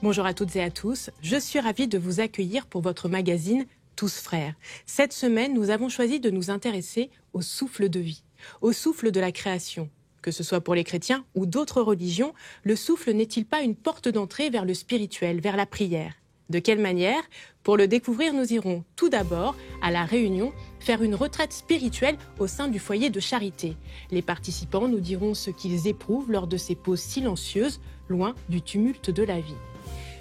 Bonjour à toutes et à tous, je suis ravie de vous accueillir pour votre magazine Tous Frères. Cette semaine, nous avons choisi de nous intéresser au souffle de vie, au souffle de la création. Que ce soit pour les chrétiens ou d'autres religions, le souffle n'est-il pas une porte d'entrée vers le spirituel, vers la prière? De quelle manière? Pour le découvrir, nous irons tout d'abord à La Réunion faire une retraite spirituelle au sein du foyer de charité. Les participants nous diront ce qu'ils éprouvent lors de ces pauses silencieuses, loin du tumulte de la vie.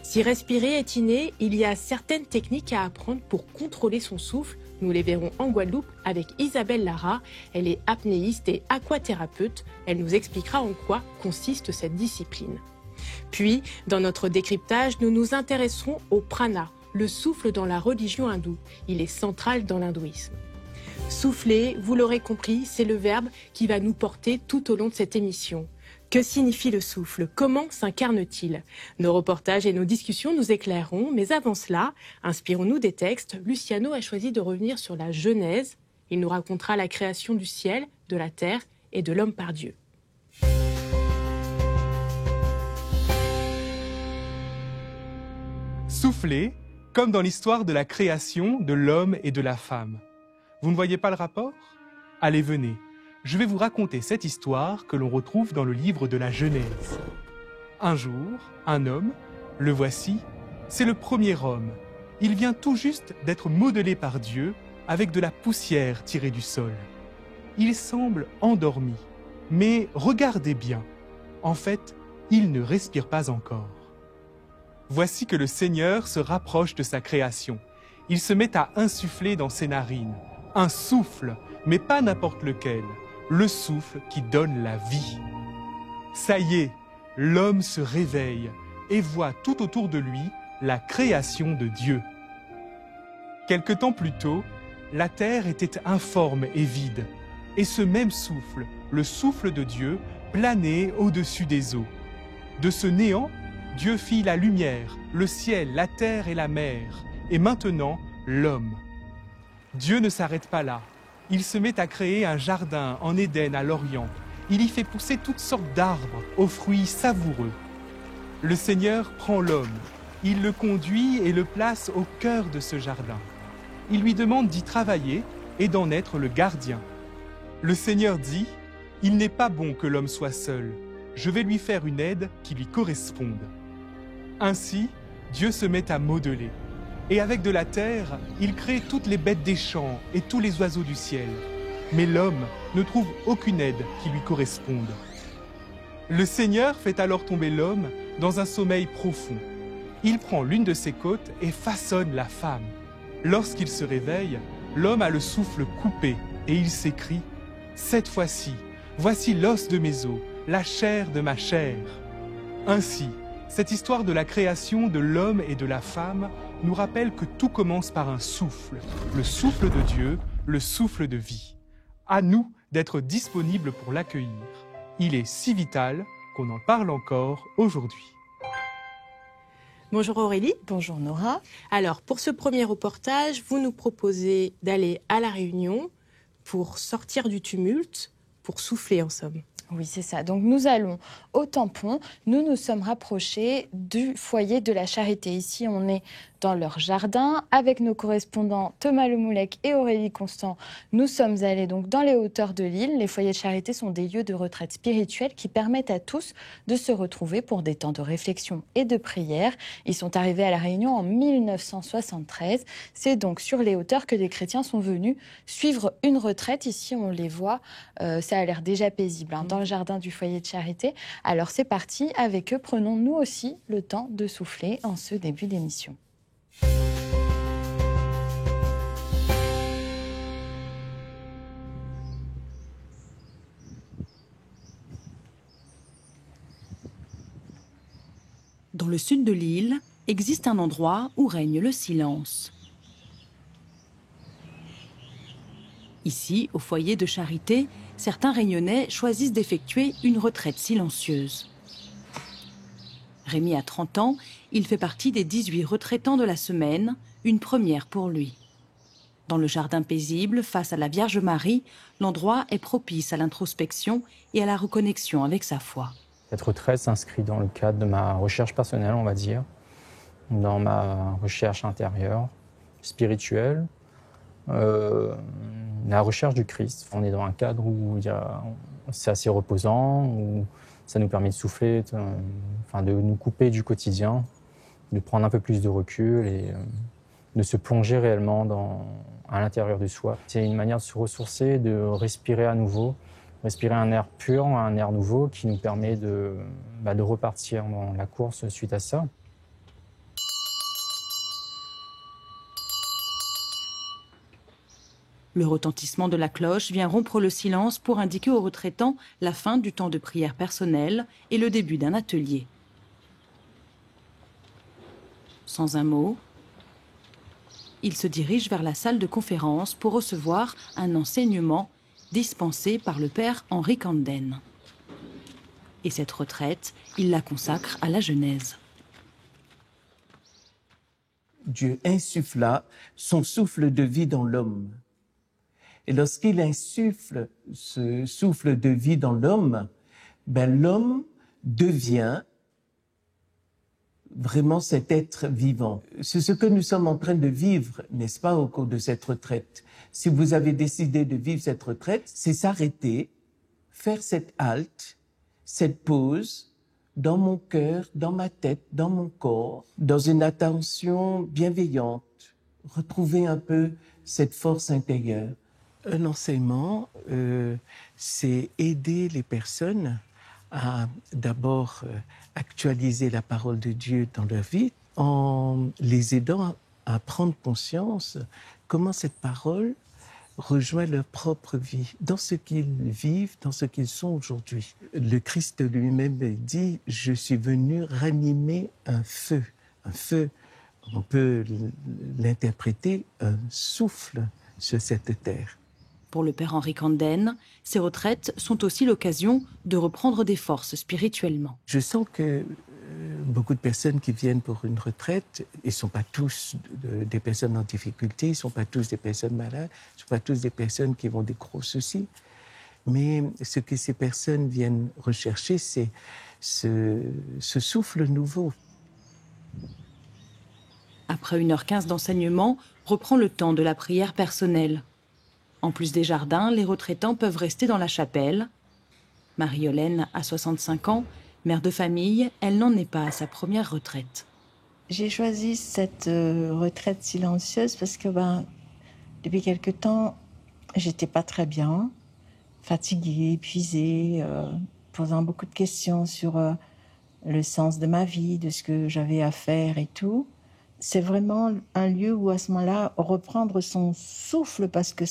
Si respirer est inné, il y a certaines techniques à apprendre pour contrôler son souffle. Nous les verrons en Guadeloupe avec Isabelle Lara. Elle est apnéiste et aquathérapeute. Elle nous expliquera en quoi consiste cette discipline. Puis, dans notre décryptage, nous nous intéresserons au prana, le souffle dans la religion hindoue. Il est central dans l'hindouisme. Souffler, vous l'aurez compris, c'est le verbe qui va nous porter tout au long de cette émission. Que signifie le souffle? Comment s'incarne-t-il? Nos reportages et nos discussions nous éclaireront, mais avant cela, inspirons-nous des textes. Luciano a choisi de revenir sur la Genèse. Il nous racontera la création du ciel, de la terre et de l'homme par Dieu. Souffler, comme dans l'histoire de la création de l'homme et de la femme. Vous ne voyez pas le rapport? Allez, venez. Je vais vous raconter cette histoire que l'on retrouve dans le livre de la Genèse. Un jour, un homme, le voici, c'est le premier homme. Il vient tout juste d'être modelé par Dieu avec de la poussière tirée du sol. Il semble endormi, mais regardez bien. En fait, il ne respire pas encore. Voici que le Seigneur se rapproche de sa création. Il se met à insuffler dans ses narines. Un souffle, mais pas n'importe lequel. Le souffle qui donne la vie. Ça y est, l'homme se réveille et voit tout autour de lui la création de Dieu. Quelque temps plus tôt, la terre était informe et vide, et ce même souffle, le souffle de Dieu, planait au-dessus des eaux. De ce néant, Dieu fit la lumière, le ciel, la terre et la mer, et maintenant l'homme. Dieu ne s'arrête pas là. Il se met à créer un jardin en Éden à l'Orient. Il y fait pousser toutes sortes d'arbres aux fruits savoureux. Le Seigneur prend l'homme, il le conduit et le place au cœur de ce jardin. Il lui demande d'y travailler et d'en être le gardien. Le Seigneur dit, « Il n'est pas bon que l'homme soit seul. Je vais lui faire une aide qui lui corresponde. » Ainsi, Dieu se met à modeler. Et avec de la terre, il crée toutes les bêtes des champs et tous les oiseaux du ciel. Mais l'homme ne trouve aucune aide qui lui corresponde. Le Seigneur fait alors tomber l'homme dans un sommeil profond. Il prend l'une de ses côtes et façonne la femme. Lorsqu'il se réveille, l'homme a le souffle coupé et il s'écrie « Cette fois-ci, voici l'os de mes os, la chair de ma chair. » Ainsi, cette histoire de la création de l'homme et de la femme nous rappelle que tout commence par un souffle, le souffle de Dieu, le souffle de vie. À nous d'être disponibles pour l'accueillir. Il est si vital qu'on en parle encore aujourd'hui. Bonjour Aurélie. Bonjour Nora. Alors, pour ce premier reportage, vous nous proposez d'aller à La Réunion pour sortir du tumulte, pour souffler en somme. Oui, c'est ça. Donc nous allons au Tampon. Nous nous sommes rapprochés du foyer de la Charité. Ici, on est dans leur jardin avec nos correspondants Thomas Lemoulec et Aurélie Constant. Nous sommes allés donc dans les hauteurs de l'île. Les foyers de charité sont des lieux de retraite spirituelle qui permettent à tous de se retrouver pour des temps de réflexion et de prière. Ils sont arrivés à La Réunion en 1973. C'est donc sur les hauteurs que des chrétiens sont venus suivre une retraite. Ici, on les voit, ça a l'air déjà paisible, dans le jardin du foyer de charité. Alors c'est parti, avec eux, prenons nous aussi le temps de souffler en ce début d'émission. Dans le sud de l'île, existe un endroit où règne le silence. Ici, au foyer de charité, certains Réunionnais choisissent d'effectuer une retraite silencieuse. Rémi a 30 ans, il fait partie des 18 retraitants de la semaine, une première pour lui. Dans le jardin paisible, face à la Vierge Marie, l'endroit est propice à l'introspection et à la reconnexion avec sa foi. Cette retraite s'inscrit dans le cadre de ma recherche personnelle, on va dire. dans ma recherche intérieure, spirituelle, la recherche du Christ. On est dans un cadre où c'est assez reposant, où ça nous permet de souffler, de nous couper du quotidien, de prendre un peu plus de recul et de se plonger réellement à l'intérieur de soi. C'est une manière de se ressourcer, de respirer à nouveau, respirer un air pur, un air nouveau qui nous permet de repartir dans la course suite à ça. Le retentissement de la cloche vient rompre le silence pour indiquer aux retraitants la fin du temps de prière personnelle et le début d'un atelier. Sans un mot, ils se dirigent vers la salle de conférence pour recevoir un enseignement dispensé par le père Henri Canden. Et cette retraite, il la consacre à la Genèse. Dieu insuffla son souffle de vie dans l'homme. Et lorsqu'il insuffle ce souffle de vie dans l'homme, l'homme devient vraiment cet être vivant. C'est ce que nous sommes en train de vivre, n'est-ce pas, au cours de cette retraite. Si vous avez décidé de vivre cette retraite, c'est s'arrêter, faire cette halte, cette pause, dans mon cœur, dans ma tête, dans mon corps, dans une attention bienveillante, retrouver un peu cette force intérieure. Un enseignement, c'est aider les personnes à d'abord actualiser la parole de Dieu dans leur vie, en les aidant à prendre conscience comment cette parole rejoint leur propre vie, dans ce qu'ils vivent, dans ce qu'ils sont aujourd'hui. Le Christ lui-même dit « Je suis venu ranimer un feu ». Un feu, on peut l'interpréter, un souffle sur cette terre. Pour le père Henri Canden, ces retraites sont aussi l'occasion de reprendre des forces spirituellement. Je sens que beaucoup de personnes qui viennent pour une retraite, ils ne sont pas tous des personnes en difficulté, ils ne sont pas tous des personnes malades, ils ne sont pas tous des personnes qui ont des gros soucis. Mais ce que ces personnes viennent rechercher, c'est ce souffle nouveau. Après 1h15 d'enseignement, reprend le temps de la prière personnelle. En plus des jardins, les retraitants peuvent rester dans la chapelle. Marie-Hélène a 65 ans, mère de famille, elle n'en est pas à sa première retraite. J'ai choisi cette retraite silencieuse parce que depuis quelque temps, j'étais pas très bien, fatiguée, épuisée, posant beaucoup de questions sur le sens de ma vie, de ce que j'avais à faire et tout. C'est vraiment un lieu où à ce moment-là, reprendre son souffle parce que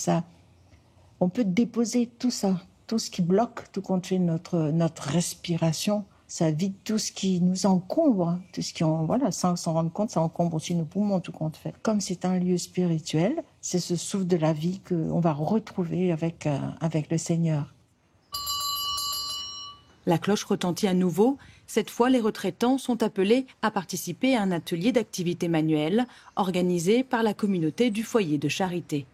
on peut déposer tout ça, tout ce qui bloque, tout compte fait notre respiration. Ça vide tout ce qui nous encombre, tout ce qui, sans s'en rendre compte, ça encombre aussi nos poumons, tout compte fait. Comme c'est un lieu spirituel, c'est ce souffle de la vie qu'on va retrouver avec le Seigneur. La cloche retentit à nouveau. Cette fois, les retraitants sont appelés à participer à un atelier d'activité manuelle organisé par la communauté du foyer de charité.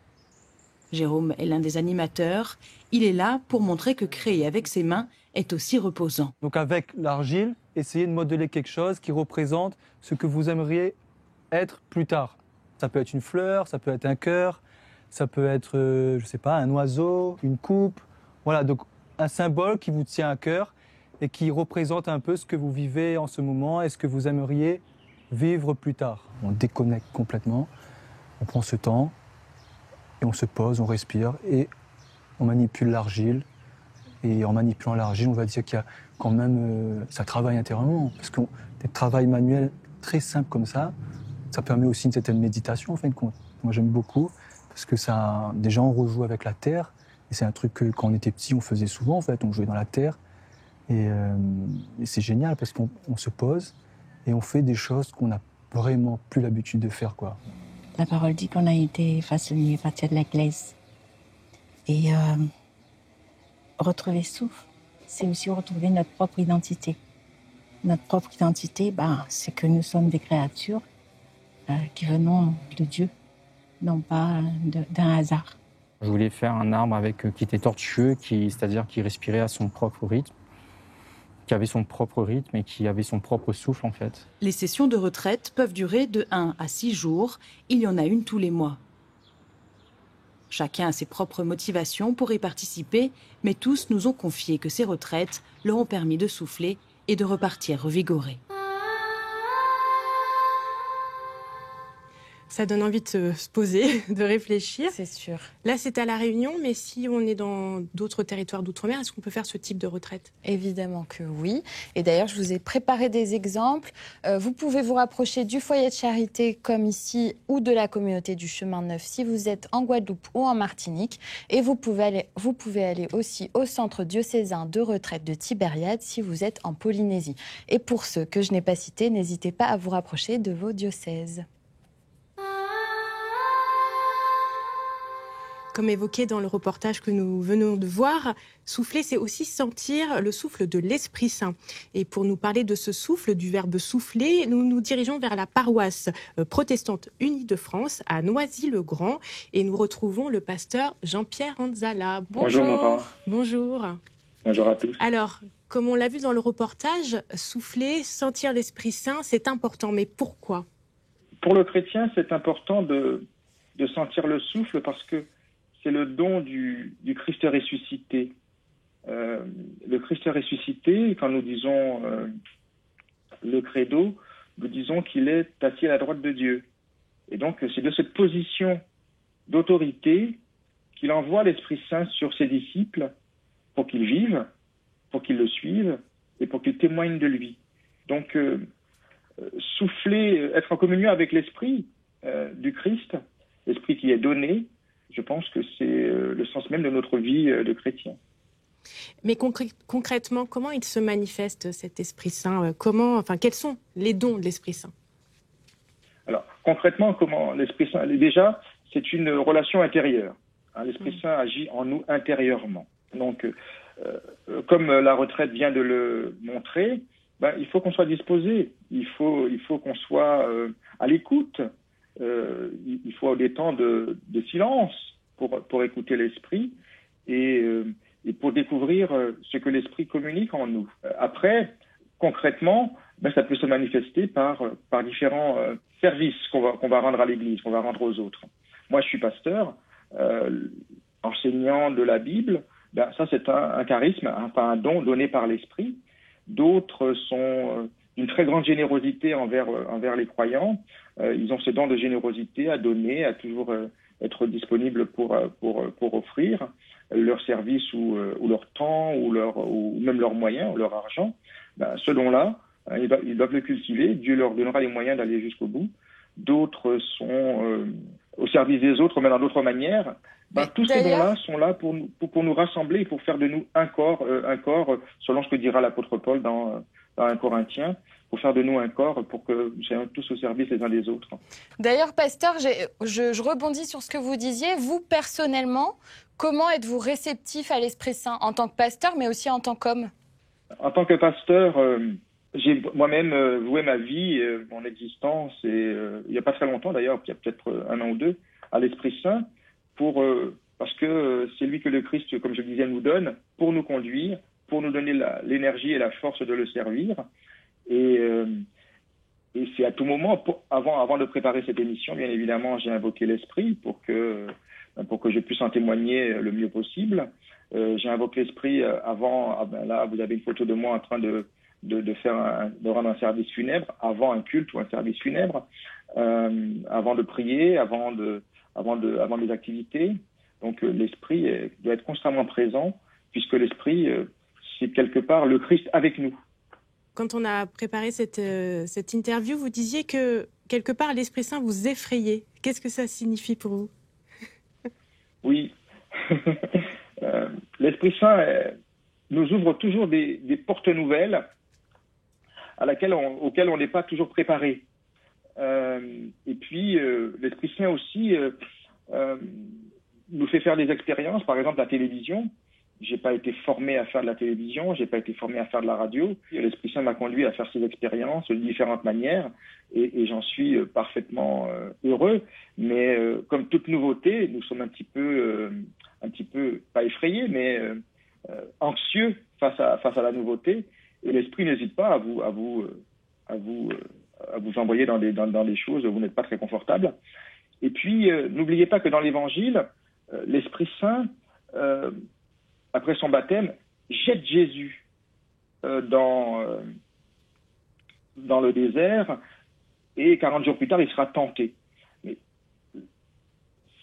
Jérôme est l'un des animateurs. Il est là pour montrer que créer avec ses mains est aussi reposant. Donc avec l'argile, essayez de modeler quelque chose qui représente ce que vous aimeriez être plus tard. Ça peut être une fleur, ça peut être un cœur, ça peut être, un oiseau, une coupe. Voilà, donc un symbole qui vous tient à cœur et qui représente un peu ce que vous vivez en ce moment et ce que vous aimeriez vivre plus tard. On déconnecte complètement, on prend ce temps et on se pose, on respire et on manipule l'argile. Et en manipulant l'argile, on va dire qu'il y a quand même... ça travaille intérieurement. Parce que des travails manuels très simples comme ça permet aussi une certaine méditation, en fin de compte. Moi, j'aime beaucoup, parce que déjà, on rejoue avec la terre. Et c'est un truc que, quand on était petit, on faisait souvent, en fait. On jouait dans la terre. Et c'est génial, parce qu'on se pose et on fait des choses qu'on n'a vraiment plus l'habitude de faire, quoi. La parole dit qu'on a été façonné à partir de l'Église. Et... retrouver souffle, c'est aussi retrouver notre propre identité. Notre propre identité, c'est que nous sommes des créatures qui venons de Dieu, non pas d'un hasard. Je voulais faire un arbre qui était tortueux, c'est-à-dire qui respirait à son propre rythme, qui avait son propre rythme et qui avait son propre souffle en fait. Les sessions de retraite peuvent durer de 1 à 6 jours. Il y en a une tous les mois. Chacun a ses propres motivations pour y participer, mais tous nous ont confié que ces retraites leur ont permis de souffler et de repartir revigorés. Ça donne envie de se poser, de réfléchir. C'est sûr. Là, c'est à La Réunion, mais si on est dans d'autres territoires d'outre-mer, est-ce qu'on peut faire ce type de retraite? Évidemment que oui. Et d'ailleurs, je vous ai préparé des exemples. Vous pouvez vous rapprocher du foyer de charité comme ici ou de la communauté du Chemin Neuf si vous êtes en Guadeloupe ou en Martinique. Et vous pouvez aller aussi au centre diocésain de retraite de Tibériade si vous êtes en Polynésie. Et pour ceux que je n'ai pas cités, n'hésitez pas à vous rapprocher de vos diocèses. Comme évoqué dans le reportage que nous venons de voir, souffler, c'est aussi sentir le souffle de l'Esprit Saint. Et pour nous parler de ce souffle, du verbe souffler, nous nous dirigeons vers la paroisse protestante unie de France, à Noisy-le-Grand. Et nous retrouvons le pasteur Jean-Pierre Anzala. Bonjour Nora. Bonjour. Bonjour à tous. Alors, comme on l'a vu dans le reportage, souffler, sentir l'Esprit Saint, c'est important. Mais pourquoi? Pour le chrétien, c'est important de sentir le souffle parce que c'est le don du Christ ressuscité. Le Christ ressuscité, quand nous disons le credo, nous disons qu'il est assis à la droite de Dieu. Et donc, c'est de cette position d'autorité qu'il envoie l'Esprit Saint sur ses disciples pour qu'ils vivent, pour qu'ils le suivent et pour qu'ils témoignent de lui. Donc, souffler, être en communion avec l'Esprit du Christ, l'Esprit qui est donné, je pense que c'est le sens même de notre vie de chrétien. Mais concrètement, comment il se manifeste, cet Esprit Saint? Quels sont les dons de l'Esprit Saint? Alors, concrètement, comment l'Esprit Saint... Déjà, c'est une relation intérieure. L'Esprit Saint agit en nous intérieurement. Donc, comme la retraite vient de le montrer, il faut qu'on soit disposé. Il faut qu'on soit à l'écoute. Il faut des temps de silence pour écouter l'Esprit et pour découvrir ce que l'Esprit communique en nous. Après, concrètement, ça peut se manifester par différents services qu'on va rendre à l'Église, qu'on va rendre aux autres. Moi, je suis pasteur, enseignant de la Bible. Ça, c'est un charisme, un don donné par l'Esprit. D'autres sont d'une très grande générosité envers les croyants. Ils ont ce don de générosité à donner, à toujours être disponibles pour offrir leur service ou leur temps ou même leurs moyens ou leur argent. Ce don-là, ils doivent le cultiver. Dieu leur donnera les moyens d'aller jusqu'au bout. D'autres sont au service des autres, mais dans d'autres manières. Tous ces dons-là sont là pour nous rassembler et pour faire de nous un corps, selon ce que dira l'apôtre Paul dans 1 Corinthiens, pour faire de nous un corps, pour que nous soyons tous au service les uns des autres. D'ailleurs, pasteur, je rebondis sur ce que vous disiez. Vous, personnellement, comment êtes-vous réceptif à l'Esprit Saint en tant que pasteur, mais aussi en tant qu'homme? En tant que pasteur, j'ai moi-même voué ma vie, mon existence, et il n'y a pas très longtemps d'ailleurs, il y a peut-être 1 an ou 2, à l'Esprit Saint, parce que c'est lui que le Christ, comme je le disais, nous donne pour nous conduire, pour nous donner l'énergie et la force de le servir. Et c'est à tout moment, avant de préparer cette émission, bien évidemment, j'ai invoqué l'Esprit pour que je puisse en témoigner le mieux possible. J'ai invoqué l'Esprit avant. Là, vous avez une photo de moi en train de rendre un service funèbre, avant un culte ou un service funèbre, avant de prier, avant les activités. Donc l'Esprit doit être constamment présent, puisque l'Esprit, c'est quelque part le Christ avec nous. Quand on a préparé cette interview, vous disiez que quelque part l'Esprit Saint vous effrayait. Qu'est-ce que ça signifie pour vous? Oui, l'Esprit Saint nous ouvre toujours des portes nouvelles auxquelles on n'est pas toujours préparé. Et puis l'Esprit Saint aussi nous fait faire des expériences, par exemple la télévision. J'ai pas été formé à faire de la télévision, j'ai pas été formé à faire de la radio. L'Esprit Saint m'a conduit à faire ces expériences de différentes manières et j'en suis parfaitement heureux. Mais comme toute nouveauté, nous sommes un petit peu pas effrayés, mais anxieux face à la nouveauté. Et l'esprit n'hésite pas à vous envoyer dans des choses où vous n'êtes pas très confortable. Et puis, n'oubliez pas que dans l'Évangile, l'Esprit Saint, après son baptême, jette Jésus dans le désert, et 40 jours plus tard, il sera tenté. Mais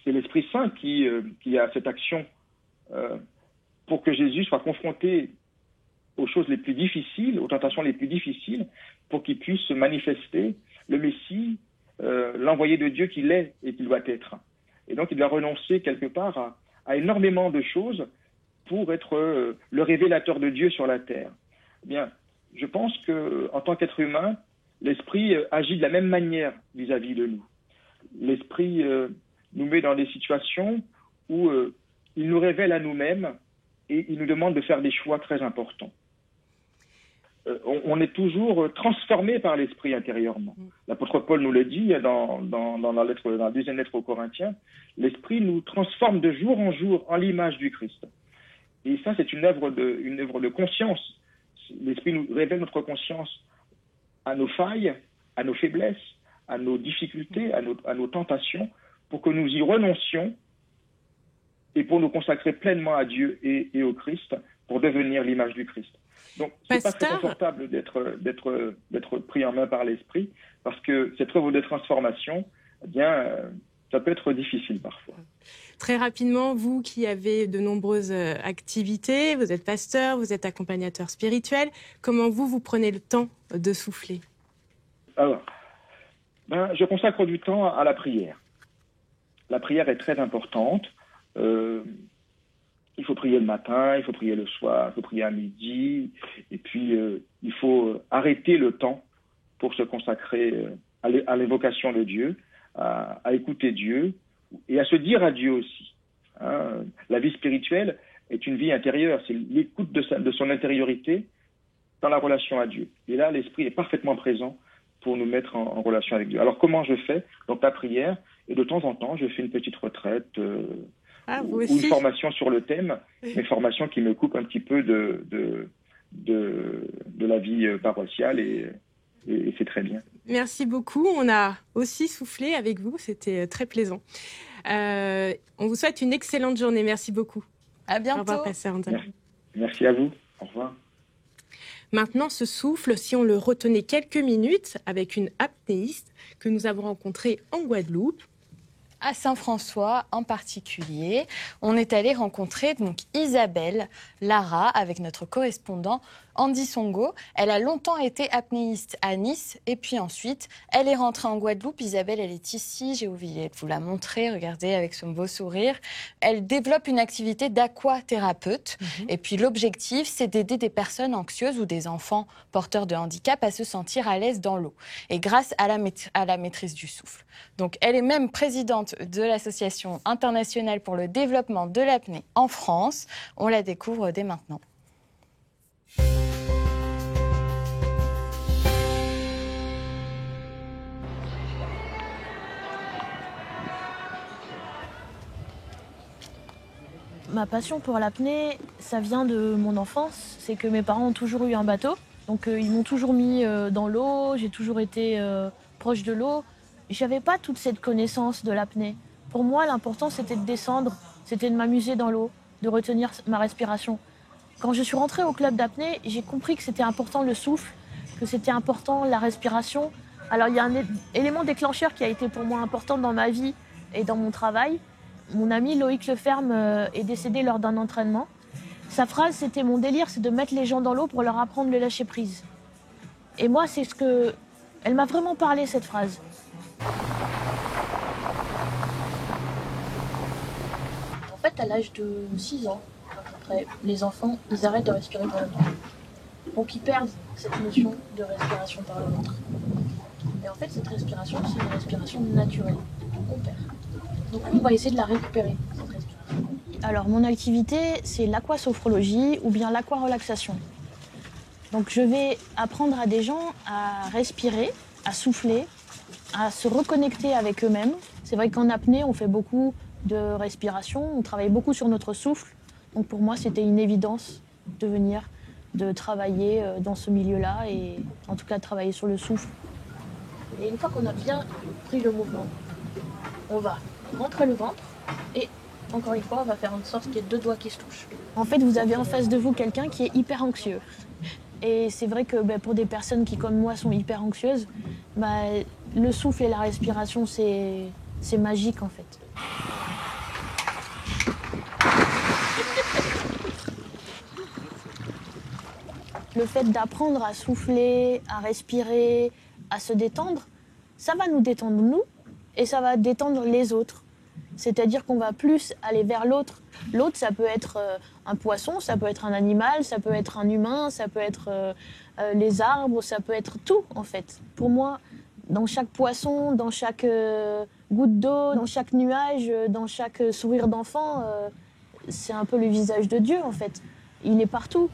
c'est l'Esprit Saint qui a cette action pour que Jésus soit confronté aux choses les plus difficiles, aux tentations les plus difficiles, pour qu'il puisse se manifester le Messie, l'envoyé de Dieu qu'il est et qu'il doit être. Et donc, il doit renoncer quelque part à énormément de choses pour être le révélateur de Dieu sur la terre. Eh bien, je pense qu'en tant qu'être humain, l'Esprit agit de la même manière vis-à-vis de nous. L'Esprit nous met dans des situations où il nous révèle à nous-mêmes et il nous demande de faire des choix très importants. On est toujours transformé par l'Esprit intérieurement. L'apôtre Paul nous le dit dans la deuxième lettre aux Corinthiens, l'Esprit nous transforme de jour en jour en l'image du Christ. Et ça, c'est une œuvre de conscience. L'Esprit nous révèle notre conscience à nos failles, à nos faiblesses, à nos difficultés, à nos tentations, pour que nous y renoncions et pour nous consacrer pleinement à Dieu et au Christ, pour devenir l'image du Christ. Donc, c'est pas très confortable d'être pris en main par l'Esprit, parce que cette œuvre de transformation, eh bien, ça peut être difficile parfois. Très rapidement, vous qui avez de nombreuses activités, vous êtes pasteur, vous êtes accompagnateur spirituel, comment vous prenez le temps de souffler? Alors, je consacre du temps à la prière. La prière est très importante. Il faut prier le matin, il faut prier le soir, il faut prier à midi, et puis il faut arrêter le temps pour se consacrer à l'évocation de Dieu, à écouter Dieu et à se dire à Dieu aussi. Hein. La vie spirituelle est une vie intérieure, c'est l'écoute de son intériorité dans la relation à Dieu. Et là, l'Esprit est parfaitement présent pour nous mettre en relation avec Dieu. Alors comment je fais? Donc la prière, et de temps en temps, je fais une petite retraite ou une formation sur le thème, une formation qui me coupe un petit peu de la vie paroissiale et c'est très bien. Merci beaucoup. On a aussi soufflé avec vous. C'était très plaisant. On vous souhaite une excellente journée. Merci beaucoup. À bientôt. Au revoir, pasteur Antoine. Merci à vous. Au revoir. Maintenant, ce souffle, si on le retenait quelques minutes avec une apnéiste que nous avons rencontrée en Guadeloupe, à Saint-François en particulier. On est allé rencontrer donc Isabelle Lara avec notre correspondant Andy Songo. Elle a longtemps été apnéiste à Nice et puis ensuite elle est rentrée en Guadeloupe. Isabelle, elle est ici, j'ai oublié de vous la montrer, regardez avec son beau sourire. Elle développe une activité d'aquathérapeute et puis l'objectif c'est d'aider des personnes anxieuses ou des enfants porteurs de handicap à se sentir à l'aise dans l'eau et grâce à la maîtrise du souffle. Donc elle est même présidente de l'Association internationale pour le développement de l'apnée en France. On la découvre dès maintenant. Ma passion pour l'apnée, ça vient de mon enfance. C'est que mes parents ont toujours eu un bateau. Donc ils m'ont toujours mis dans l'eau, j'ai toujours été proche de l'eau. Je n'avais pas toute cette connaissance de l'apnée. Pour moi, l'important, c'était de descendre, c'était de m'amuser dans l'eau, de retenir ma respiration. Quand je suis rentrée au club d'apnée, j'ai compris que c'était important le souffle, que c'était important la respiration. Alors il y a un élément déclencheur qui a été pour moi important dans ma vie et dans mon travail. Mon ami Loïc Leferme est décédé lors d'un entraînement. Sa phrase, c'était « Mon délire, c'est de mettre les gens dans l'eau pour leur apprendre le lâcher-prise ». Et moi, c'est ce que... Elle m'a vraiment parlé, cette phrase. En fait, à l'âge de 6 ans, à peu près, les enfants, ils arrêtent de respirer par le ventre. Donc ils perdent cette notion de respiration par le ventre. Et en fait, cette respiration, c'est une respiration naturelle qu'on perd. Donc on va essayer de la récupérer, cette respiration. Alors mon activité, c'est l'aquasophrologie ou bien l'aquarelaxation. Donc je vais apprendre à des gens à respirer, à souffler, à se reconnecter avec eux-mêmes. C'est vrai qu'en apnée, on fait beaucoup de respiration, on travaille beaucoup sur notre souffle. Donc pour moi, c'était une évidence de venir de travailler dans ce milieu-là et en tout cas de travailler sur le souffle. Et une fois qu'on a bien pris le mouvement, on va rentrer le ventre et encore une fois, on va faire en sorte qu'il y ait 2 doigts qui se touchent. En fait, vous avez en face de vous quelqu'un qui est hyper anxieux. Et c'est vrai que pour des personnes qui, comme moi, sont hyper anxieuses, le souffle et la respiration, c'est magique en fait. Le fait d'apprendre à souffler, à respirer, à se détendre, ça va nous détendre nous et ça va détendre les autres. C'est-à-dire qu'on va plus aller vers l'autre. L'autre, ça peut être un poisson, ça peut être un animal, ça peut être un humain, ça peut être les arbres, ça peut être tout en fait. Pour moi, dans chaque poisson, dans chaque goutte d'eau, dans chaque nuage, dans chaque sourire d'enfant, c'est un peu le visage de Dieu en fait. Il est partout.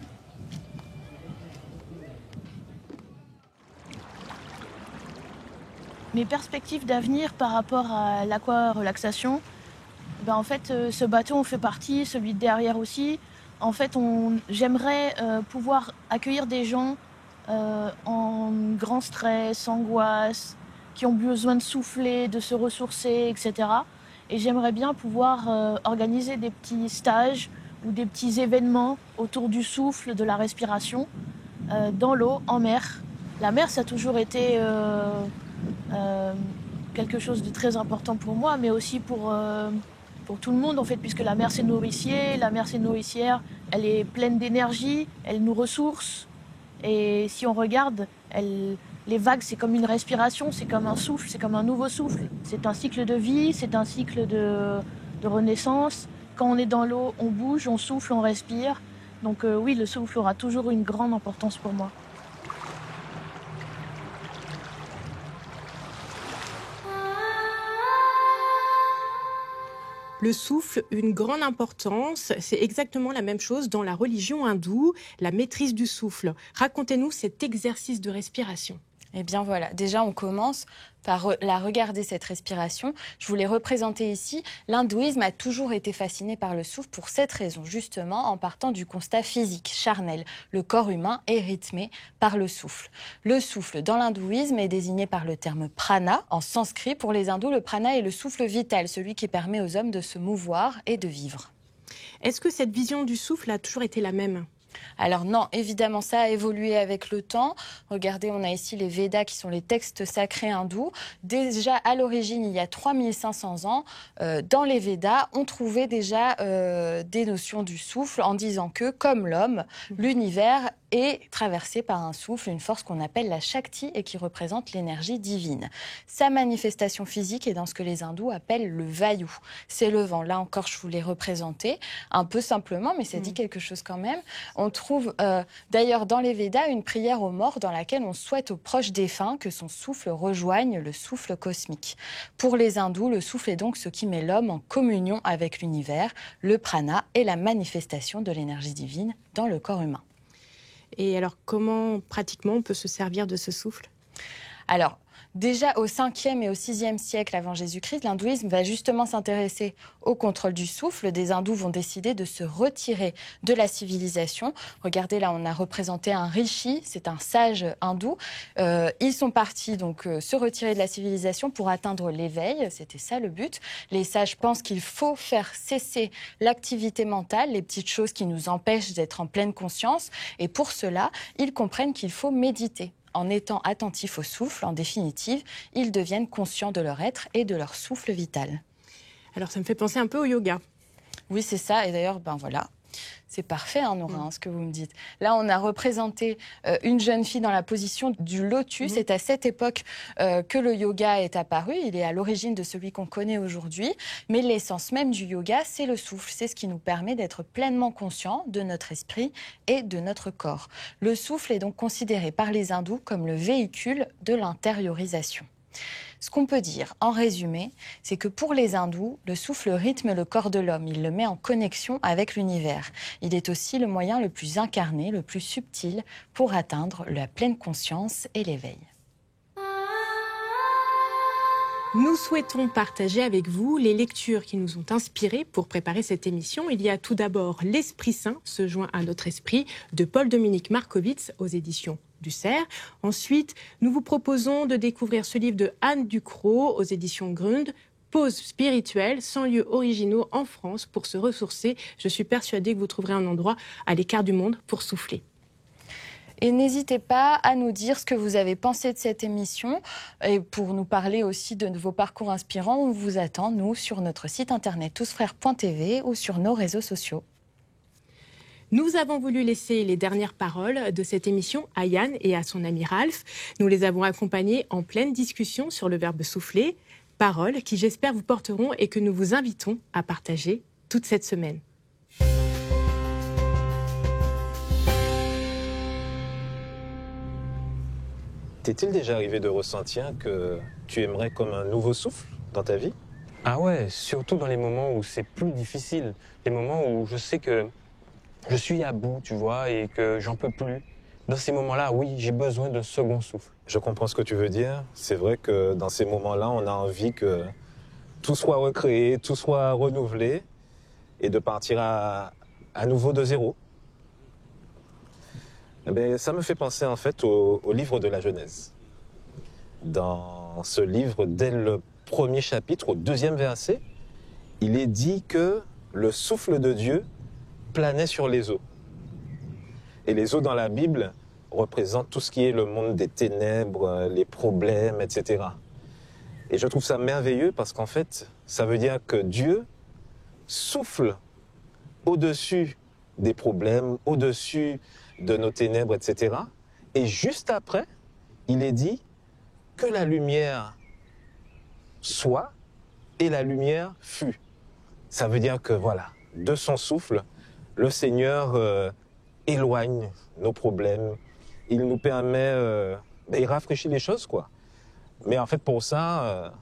Mes perspectives d'avenir par rapport à l'aquarelaxation, en fait, ce bateau en fait partie, celui de derrière aussi. En fait, j'aimerais pouvoir accueillir des gens en grand stress, angoisse, qui ont besoin de souffler, de se ressourcer, etc. Et j'aimerais bien pouvoir organiser des petits stages ou des petits événements autour du souffle, de la respiration, dans l'eau, en mer. La mer, ça a toujours été quelque chose de très important pour moi, mais aussi pour tout le monde en fait, puisque la mer c'est nourricier, la mer c'est nourricière, elle est pleine d'énergie, elle nous ressource. Et si on regarde, les vagues c'est comme une respiration, c'est comme un souffle, c'est comme un nouveau souffle. C'est un cycle de vie, c'est un cycle de renaissance. Quand on est dans l'eau, on bouge, on souffle, on respire. Donc oui, le souffle aura toujours une grande importance pour moi. Le souffle, une grande importance, c'est exactement la même chose dans la religion hindoue, la maîtrise du souffle. Racontez-nous cet exercice de respiration. Eh bien voilà, déjà on commence par regarder cette respiration. Je vous l'ai représentée ici. L'hindouisme a toujours été fasciné par le souffle pour cette raison, justement en partant du constat physique, charnel. Le corps humain est rythmé par le souffle. Le souffle dans l'hindouisme est désigné par le terme prana. En sanskrit, pour les hindous, le prana est le souffle vital, celui qui permet aux hommes de se mouvoir et de vivre. Est-ce que cette vision du souffle a toujours été la même ? Alors non, évidemment, ça a évolué avec le temps. Regardez, on a ici les Védas qui sont les textes sacrés hindous. Déjà, à l'origine, il y a 3500 ans, dans les Védas, on trouvait déjà des notions du souffle en disant que, comme l'homme, l'univers est traversé par un souffle, une force qu'on appelle la Shakti et qui représente l'énergie divine. Sa manifestation physique est dans ce que les hindous appellent le Vayu. C'est le vent. Là encore, je vous l'ai représenté un peu simplement, mais ça dit quelque chose quand même. On trouve d'ailleurs dans les Védas une prière aux morts dans laquelle on souhaite aux proches défunts que son souffle rejoigne le souffle cosmique. Pour les hindous, le souffle est donc ce qui met l'homme en communion avec l'univers. Le prana est la manifestation de l'énergie divine dans le corps humain. Et alors, comment pratiquement on peut se servir de ce souffle ? Alors, déjà au 5e et au 6e siècle avant Jésus-Christ, l'hindouisme va justement s'intéresser au contrôle du souffle. Des hindous vont décider de se retirer de la civilisation. Regardez, là, on a représenté un rishi, c'est un sage hindou. Ils sont partis donc se retirer de la civilisation pour atteindre l'éveil. C'était ça le but. Les sages pensent qu'il faut faire cesser l'activité mentale, les petites choses qui nous empêchent d'être en pleine conscience. Et pour cela, ils comprennent qu'il faut méditer. En étant attentifs au souffle, en définitive, ils deviennent conscients de leur être et de leur souffle vital. Alors ça me fait penser un peu au yoga. Oui, c'est ça. Et d'ailleurs, voilà, c'est parfait, Nora, ce que vous me dites. Là, on a représenté une jeune fille dans la position du lotus. C'est à cette époque que le yoga est apparu. Il est à l'origine de celui qu'on connaît aujourd'hui. Mais l'essence même du yoga, c'est le souffle. C'est ce qui nous permet d'être pleinement conscients de notre esprit et de notre corps. Le souffle est donc considéré par les hindous comme le véhicule de l'intériorisation. Ce qu'on peut dire, en résumé, c'est que pour les hindous, le souffle rythme le corps de l'homme. Il le met en connexion avec l'univers. Il est aussi le moyen le plus incarné, le plus subtil pour atteindre la pleine conscience et l'éveil. Nous souhaitons partager avec vous les lectures qui nous ont inspirés pour préparer cette émission. Il y a tout d'abord L'Esprit Saint se joint à notre esprit de Paul-Dominique Markovitz aux éditions du Cerf. Ensuite, nous vous proposons de découvrir ce livre de Anne Ducrot aux éditions Grund, Pause spirituelle, 100 lieux originaux en France pour se ressourcer. Je suis persuadée que vous trouverez un endroit à l'écart du monde pour souffler. Et n'hésitez pas à nous dire ce que vous avez pensé de cette émission et pour nous parler aussi de vos parcours inspirants. On vous attend, nous, sur notre site internet tousfrères.tv ou sur nos réseaux sociaux. Nous avons voulu laisser les dernières paroles de cette émission à Yann et à son ami Ralph. Nous les avons accompagnés en pleine discussion sur le verbe souffler. Paroles qui, j'espère, vous porteront et que nous vous invitons à partager toute cette semaine. T'est-il déjà arrivé de ressentir que tu aimerais comme un nouveau souffle dans ta vie? Ah ouais, surtout dans les moments où c'est plus difficile, les moments où je sais que je suis à bout, tu vois, et que j'en peux plus. Dans ces moments-là, oui, j'ai besoin d'un second souffle. Je comprends ce que tu veux dire. C'est vrai que dans ces moments-là, on a envie que tout soit recréé, tout soit renouvelé et de partir à nouveau de zéro. Eh bien, ça me fait penser en fait au livre de la Genèse. Dans ce livre, dès le premier chapitre, au 2e verset, il est dit que le souffle de Dieu planait sur les eaux. Et les eaux dans la Bible représentent tout ce qui est le monde des ténèbres, les problèmes, etc. Et je trouve ça merveilleux parce qu'en fait, ça veut dire que Dieu souffle au-dessus des problèmes, au-dessus de nos ténèbres, etc. Et juste après, il est dit que la lumière soit et la lumière fut. Ça veut dire que voilà, de son souffle, le Seigneur éloigne nos problèmes. Il nous permet, il rafraîchit les choses, quoi. Mais en fait, pour ça,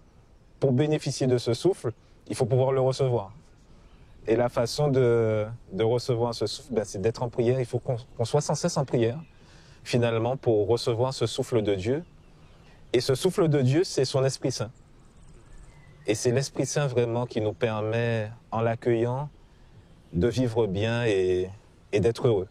pour bénéficier de ce souffle, il faut pouvoir le recevoir. Et la façon de recevoir ce souffle, c'est d'être en prière. Il faut qu'on soit sans cesse en prière, finalement, pour recevoir ce souffle de Dieu. Et ce souffle de Dieu, c'est son Esprit Saint. Et c'est l'Esprit Saint vraiment qui nous permet, en l'accueillant, de vivre bien et d'être heureux.